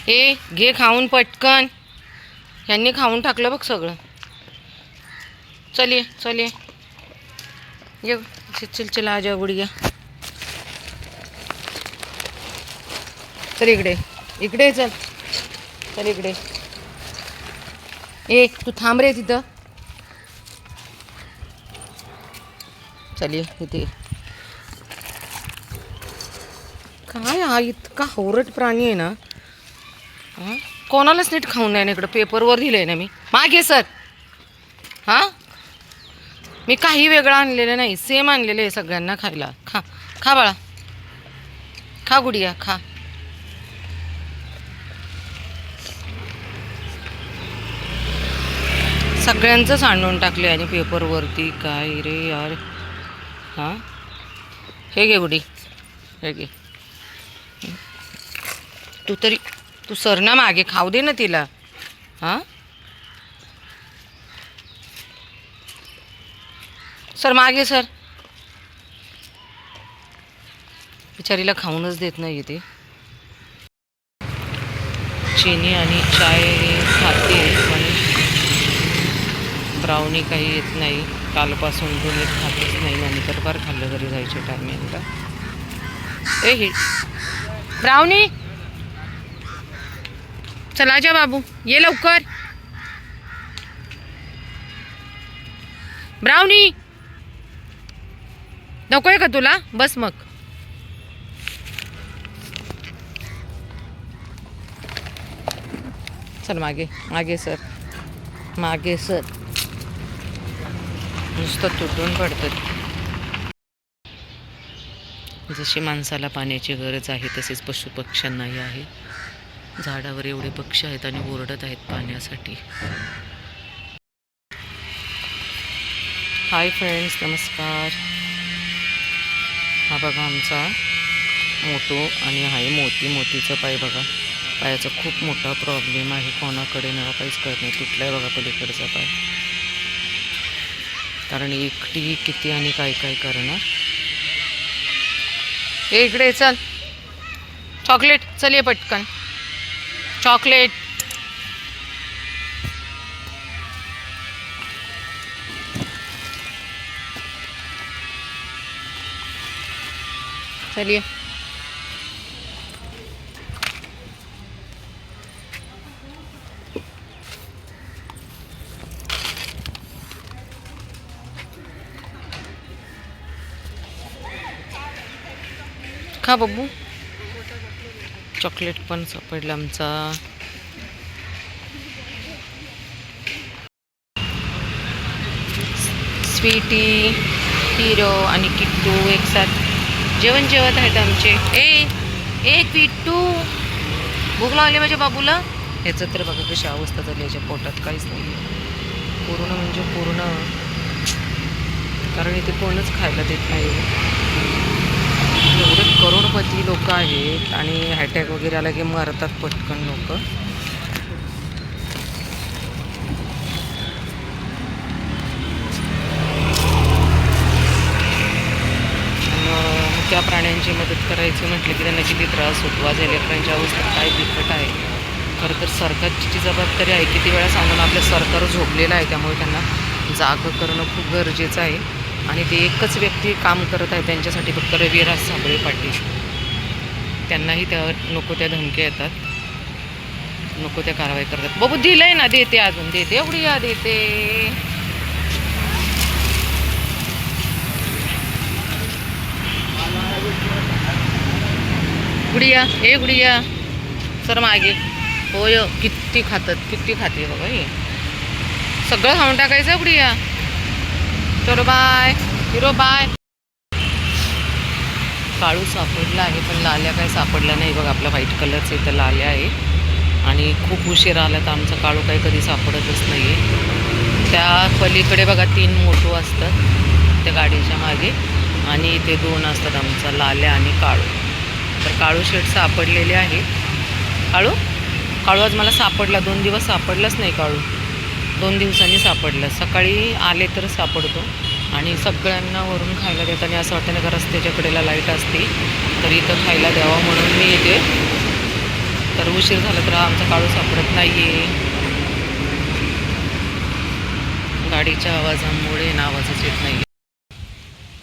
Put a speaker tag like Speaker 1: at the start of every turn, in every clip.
Speaker 1: ए घे खाऊन पटकन. यांनी खाऊन टाकलं बघ सगळं. चलिए चलिए ये चल चल आ जा गुड़िया. चल इकडे इकडे चल. चल इकडे. ए तू थांब रे तिथं. चलिए इथे. काय हा इतका होरट प्राणी आहे ना. हां कोणालाच नीट खाऊन नाही ना. इकडं पेपरवर दिलं आहे ना मी. मागे सर. हां मी काही वेगळं आणलेलं नाही. सेम आणलेलं आहे सगळ्यांना खायला. खा खा बाळा. खा गुडिया खा. सगळ्यांचंच आणून टाकले आणि पेपरवरती. काय रे यार. हां हे घे गुडी. हे घे. तू तरी तू सर ना मागे खाऊ दे ना तिला. हां सर मागे सर. बिचारीला खाऊनच देत नाही ते. चीनी आणि चाय खाते पण ब्राउनी काही येत नाही. कालपासून तुम्ही खातच नाही. नंतर फार खाल्लं तरी जायचे टायमिंगला. ए ही ब्राउनी चला जा बाबू ये लवकर. ब्राउनी नकोय का तुला. बस मग. चल मागे मागे सर. मागे सर. नुसतं तुटून पडतं. जशी माणसाला पाण्याची गरज आहे तसेच पशुपक्ष्यांनाही आहे. झाडावर एवढे पक्षी आहेत आणि ओरडत आहेत पाण्यासाठी. हाय फ्रेंड्स नमस्कार. हा बघा आमचा मोटू आणि हाय मोती. मोतीचं पाय बघा. पायाचा खूप मोठा प्रॉब्लेम आहे. कोणाकडे नवा काहीच कळत नाही. तुटलाय बघा पलीकडचा पाय. कारण एकटी किती आणि काय काय करणार. हे इकडे चल. चॉकलेट चल ये पटकन. चॉकलेट. चलिए खा बब्बू. चॉकलेट पण सापडला आमचा. स्वीटी हिरो आणि किट्टू एक साथ जेवण जेवत आहेत आमचे. ए ए किट्टू भूक लागली माझ्या बाबूला. ह्याचं तर बघा कशी अवस्था झाली. याच्या पोटात काहीच नाही पूर्ण म्हणजे पूर्ण. कारण इथे कोणच खायला देत नाही. एवढे करोडपती लोक आहेत आणि अटॅक वगैरे आला की मरतात पटकन लोक. त्या प्राण्यांची मदत करायची म्हटलं की त्यांना किती त्रास होतो. आज या लेकरांच्या अवस्थेत काय बिकट आहे. खरं तर सरकारची जी जबाबदारी आहे किती वेळा सांगून आपलं सरकार झोपलेलं आहे. त्यामुळे त्यांना जागं करणं खूप गरजेचं आहे. आणि ते एकच व्यक्ती काम करत आहे त्यांच्यासाठी फक्त रविराज साबळे पाटील. त्यांनाही त्या नको त्या धमक्या येतात. नको त्या कारवाई करतात. बाबू दिलंय ना. देते अजून देते. एवढी या देते. गुडिया ए गुडिया सर मागे. होय किती खातात. किती खाते बघा हे. सगळं खाऊन टाकायचं गुडिया. चलो बाय हिरो बाय. काळू सापडला आहे पण लाल्या काय सापडला नाही बघा. आपला व्हाईट कलरचं इथं लाल्या आहे आणि खूप उशीर आला तर आमचा काळू काही कधी सापडतच नाही आहे. त्या पलीकडे बघा 3 मोटू असतात त्या गाडीच्या मागे आणि ते 2 असतात आमचा लाल्या आणि काळू. तर काळू शेट सापडलेले आहे. काळू काळू आज मला सापडला. 2 दिवस सापडलाच नाही काळू. 2 दिवसांनी सापडलं. सकाळी आले तर सापडतो आणि सगळ्यांना वरून खायला देताना असं वाटतं ना का रस्त्याच्या कडेला लाईट असते तर इथं खायला द्यावं म्हणून मी येते. तर उशीर झाला तर आमचा काळू सापडत नाहीये. गाडीच्या आवाजामुळे ना आवाजच येत नाही.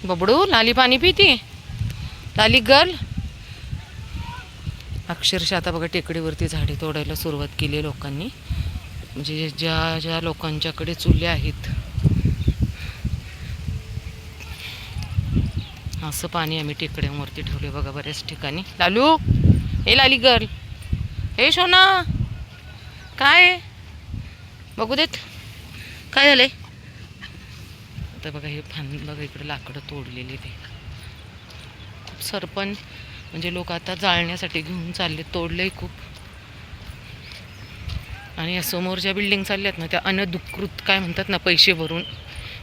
Speaker 1: बबडू लाली पाणी पिती, लाली गर्ल. अक्षरशः आता बघा टेकडीवरती झाडे तोडायला सुरुवात केली आहे लोकांनी. म्हणजे ज्या ज्या लोकांच्याकडे चुल्या आहेत असं पाणी आम्ही टेकड्यांवरती ठेवले बघा बऱ्याच ठिकाणी. लालू, हे लाली गर्ल, हे शोना, काय बघू देत, काय झालंय. आता बघा हे बघा इकडे लाकडं तोडलेली ते खूप सरपंच म्हणजे लोक आता जाळण्यासाठी घेऊन चालले, तोडले खूप. आणि या समोर ज्या बिल्डिंग चालल्यात ना त्या अनधिकृत काय म्हणतात ना, पैसे भरून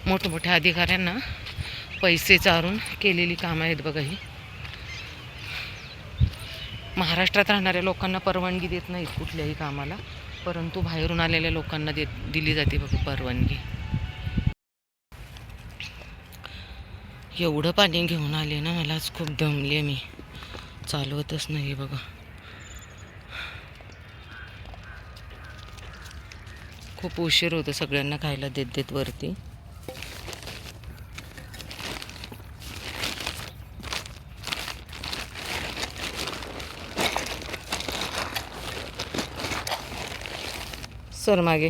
Speaker 1: मोठमोठ्या अधिकाऱ्यांना पैसे चारून केलेली कामं आहेत बघा ही. महाराष्ट्रात राहणाऱ्या लोकांना परवानगी देत नाहीत कुठल्याही कामाला, परंतु बाहेरून आलेल्या लोकांना दिली जाते बघा परवानगी. एवढं पाणी घेऊन आले ना, मलाच खूप दमले, मी चालवतच नाही बघा. खूप उशीर होतो सगळ्यांना खायला देत देत वरती. सर मागे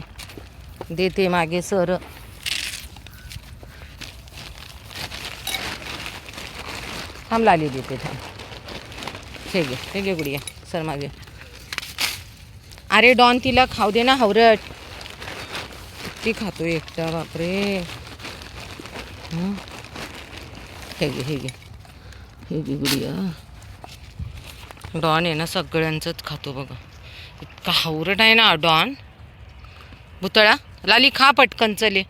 Speaker 1: देते, मागे सर. थांब लाली देते, थांब. हे घे गुडिया, सर मागे. अरे डॉन तिला खाऊ दे ना, हवरट ती खातो एकटा, बापरे. हे घे गुडिया. डॉन आहे ना सगळ्यांचंच खातो बघा, इतका हावरट आहे ना डॉन. भुतळा, लाली खा पटकन चले.